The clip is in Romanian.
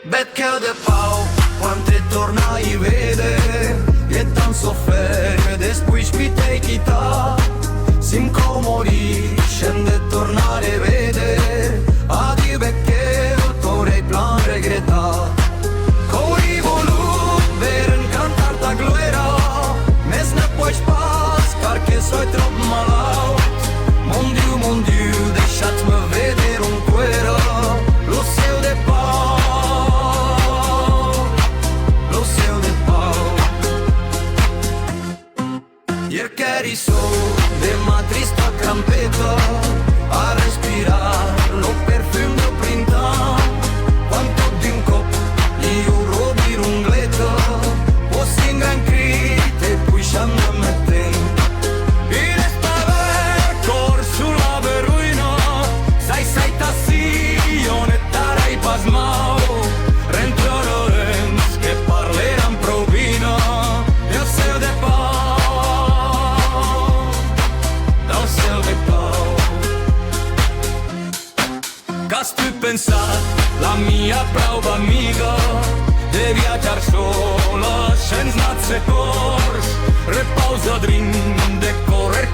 Bet che de pau, quante tornai vede, e tan sofferre, después mi te chita, sim comori, scende tornare vede, adi becche, torei plan regreta, cori volu, ver cantar ta gloera, mes ne poți pas, car che soi trop malaut, mon Dieu, deixat-me veder un cuera, lo seu de pau, lo seu de pau. Ieri che eri solo de ma trista campeta, a respirar lo perfum de printemps, quanto din cop io robi rungleta, o singa in crite, poi sciamma metten. Il spaver cor sulla beruina, sai tassione tarai pasmao, rentrorens che parleran provina, io seu de pau, eu seu de pau. Qu'has tu pensat, la mia prova amiga, de viatjar sola, sense nats e cors, repausa drin de correr